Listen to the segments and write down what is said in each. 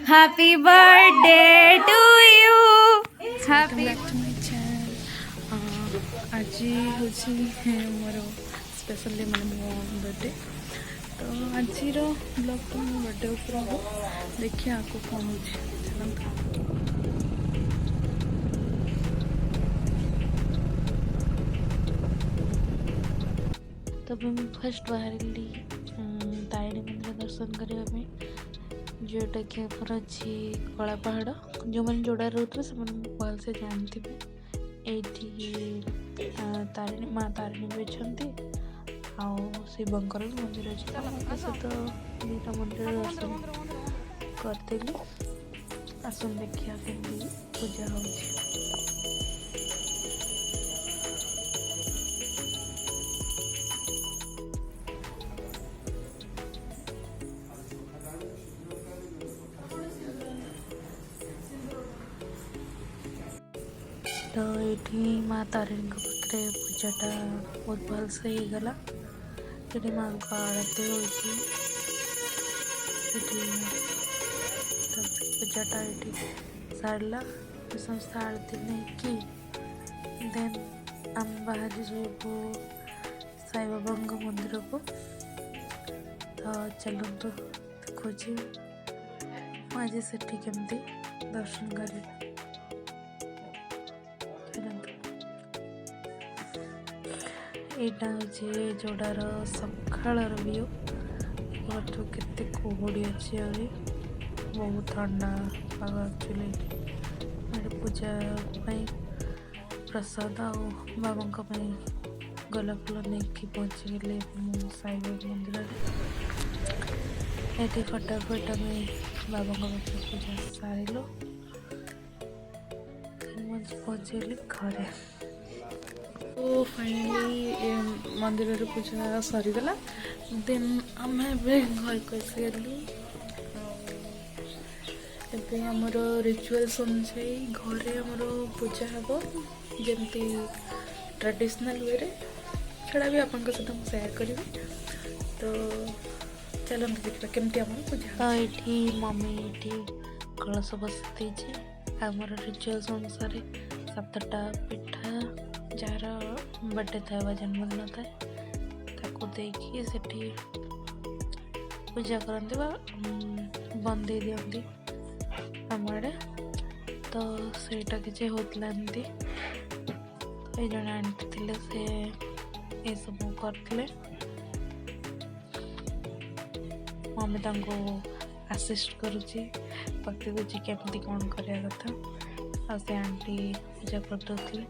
Happy birthday to you. Happy आज हूँ मोर specially मैंने मो बर्थडे तो आज ब्लॉग तो मो बर्थडे उपर हम देखिए आपको कौन हो तब मैं फर्स्ट बाहर तारिणी मंदिर दर्शन करने जोटा कि आपर अच्छी कला पहाड़ जो मैंने जोड़ा रोते से भल से जानते ये तारिणी माँ तारिणी भी अच्छा आउ शिवंकर मंदिर अच्छे सहित दुईटा मंदिर दर्शन करदेली आसन देखिया केमती पूजा हो तो ये माँ तारिणी पाखे पूजाटा बहुत भल से ही गला ये माँ को आरती हो पूजाटा ये सारा समस्त आरती नहीं कि देन आम बाहर जो साई बाबा मंदिर को तो चलतु देखुची आज से केमती दर्शन करें यहाँ हूँ जोड़ार सकाळर व्यू के कुहुड़ी अच्छी अभी बहुत ठंडा पाग एक्चुअली पूजा प्रसाद आ बाबा गला फुल नहीं पहुँची गले साई बाबा मंदिर ये फटाफट आम बाबा पूजा सारू पहुँचीगली घरे तो फाइनाली मंदिर पूजा सरीगला देन आम घर को गलु आमर रिचुअल्स अनुसार घरे आमर पूजा हम जमती ट्रेडिशनल वे रे छड़ा भी आपन सहित शेयर करी तो चलते देखा केमती आम पूजा तो ये मम्मी ये कलश बसती आमर रिचुअल्स अनुसार 7टा पिठा जार बर्थडे था जन्मदिन था देखिए सेठी पूजा करते बंदे दिखती आम आड़े तो सेटा किसी होता एमती तो ये जन आंटी थे से ये सब करते मम्मी आसिस्ट करुच्ची पति दूसरी केमती कौन करा कथा आ से आंटी पूजा करदे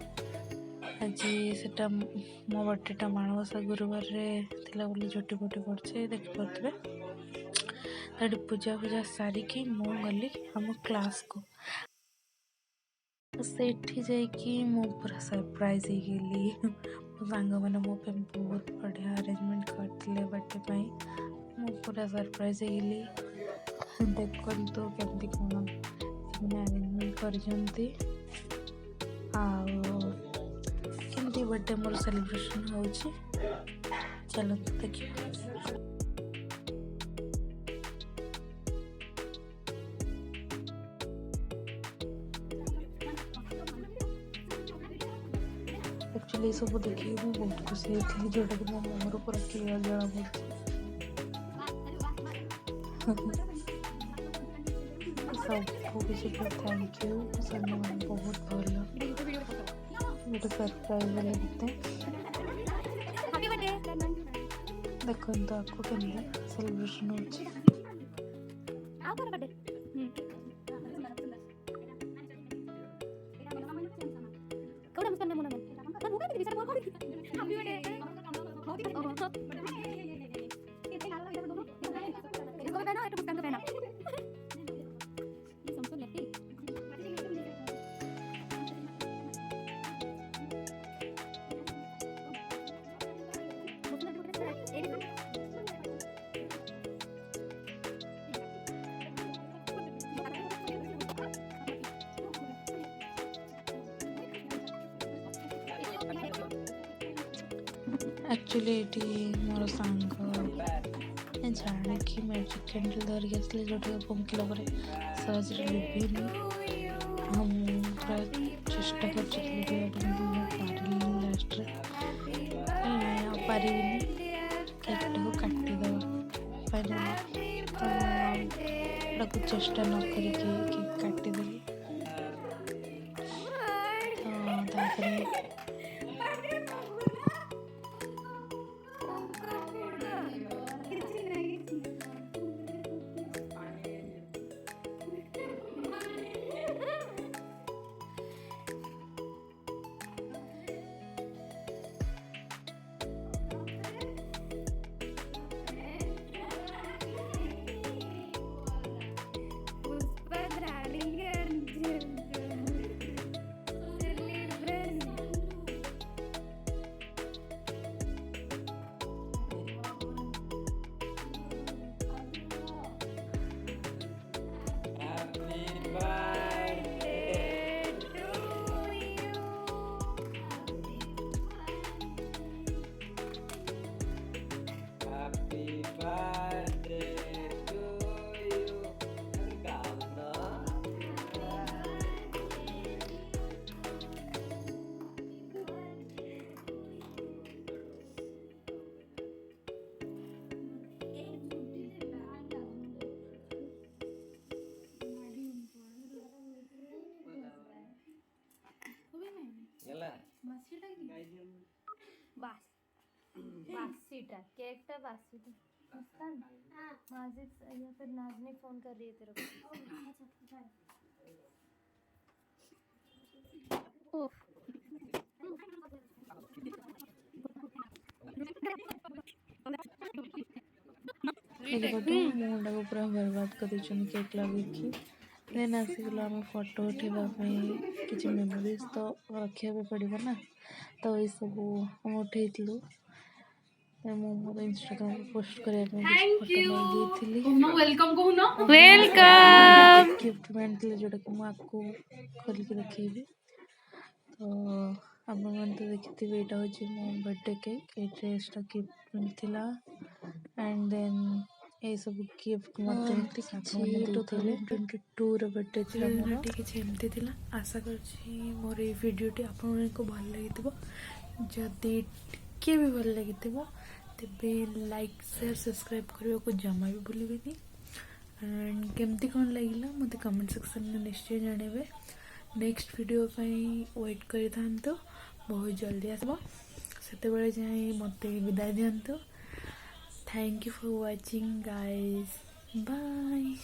आज से मो बर्थडेटा माणवसा गुरुवार बोली झुटी फुटी पड़े देखिपे तो पूजा पूजा सारिकी मु गली आम क्लास को सेठी जाकि मु पूरा सरप्राइज हो गली मो सांग मैंने मो बहुत बढ़िया अरेंजमेंट करते बर्थडे मु पूरा सरप्राइज हो गली देखते तो केमती कौन से अरेंजमेंट कर बर्थडे मोर सेलिब्रेशन हो चलो देखिए एक्चुअली सब देखिए मुझे बहुत खुशी होती जोटा कि मो मुहर पूरा क्लियर जना सबको किसी थैंक यू सब बहुत भल गोटे सरप्राइज लगते देखो तो आपको केमती सेलिब्रेशन हो एक्चुअली ये मोर सांग ଜାଣିକି ମ୍ୟାଜିକ୍ କ୍ୟାଣ୍ଡେଲ୍ ଧରିକି ଆସିଲେ ଯେଉଁଟାକି ପଙ୍କିଲା ପରେ ସହଜରେ ଲିଭେନି। ମୁଁ ପୁରା ଚେଷ୍ଟା କରୁଛି ଲିଭିବା ପାଇଁ, କିନ୍ତୁ ମୁଁ ପାରିଲିନି ଲାଷ୍ଟରେ। ଆଉ ପାରିବିନି, କେକ୍ଟାକୁ କାଟିଦେବା ଫାଇନାଲି। ତ ତାକୁ ଚେଷ୍ଟା ନ କରିକି କେକ୍ କାଟିଦେଲି। ତ ତାପରେ बासीटा केक टा बासीटा मुस्कान माजिद या फिर नाजनी फोन कर रही है तेरे को। मुंडाକୁ ପୁରା बर्बाद କରିଦେଇଛନ୍ତି କେକ୍ ଲଗେଇକି। ଦେନ୍ ଆସିଗଲା ଆମେ ଫଟୋ ଉଠାଇବା ପାଇଁ, କିଛି ମେମୋରିଜ୍ ତ ରଖିବାକୁ ପଡ଼ିବ ନା। ତ ଏଇସବୁ ଆମେ ଉଠେଇଥିଲୁ। ମୁଁ ମୋର ଇନଷ୍ଟାଗ୍ରାମରେ ପୋଷ୍ଟ କରିବା ପାଇଁ କିଛି ଫଟୋ ନେଇଯାଇଥିଲି। ୱେଲକମ୍ ଗିଫ୍ଟ ଆଣିଥିଲି, ଯେଉଁଟାକି ମୁଁ ଆକୁ ଖୋଲିକି ଦେଖେଇବି। ତ ଆପଣମାନେ ତ ଦେଖିଥିବେ, ଏଇଟା ହେଉଛି ମୋ ବର୍ଥଡ଼େ କେକ୍। ଏଇ ଡ୍ରେସ୍ଟା ଗିଫ୍ଟ ମିଳିଥିଲା। ଆଣ୍ଡ ଦେନ୍ ଏଇସବୁ ଗିଫ୍ଟ ମୋତେ ସାଙ୍ଗମାନେ ଦେଇଥିଲେ। 2022ର ବର୍ଥଡ଼େ ଥିଲା ମୋର। କିଛି ଏମିତି ଥିଲା। ଆଶା କରୁଛି ମୋର ଏଇ ଭିଡ଼ିଓଟି ଆପଣମାନଙ୍କୁ ଭଲ ଲାଗିଥିବ। ଯଦି ଟିକେ ବି ଭଲ ଲାଗିଥିବ ତେବେ ଲାଇକ୍ ସେୟାର ସବସ୍କ୍ରାଇବ୍ କରିବାକୁ ଜମା ବି ଭୁଲିବେନି। ଆଣ୍ଡ କେମିତି କ'ଣ ଲାଗିଲା ମୋତେ କମେଣ୍ଟ ସେକ୍ସନରେ ନିଶ୍ଚୟ ଜଣାଇବେ। ନେକ୍ସଟ ଭିଡ଼ିଓ ପାଇଁ ୱେଟ୍ କରିଥାନ୍ତୁ, ବହୁତ ଜଲ୍ଦି ଆସିବ। ସେତେବେଳେ ଯାଇ ମୋତେ ବିଦାୟ ଦିଅନ୍ତୁ। Thank you for watching guys. Bye.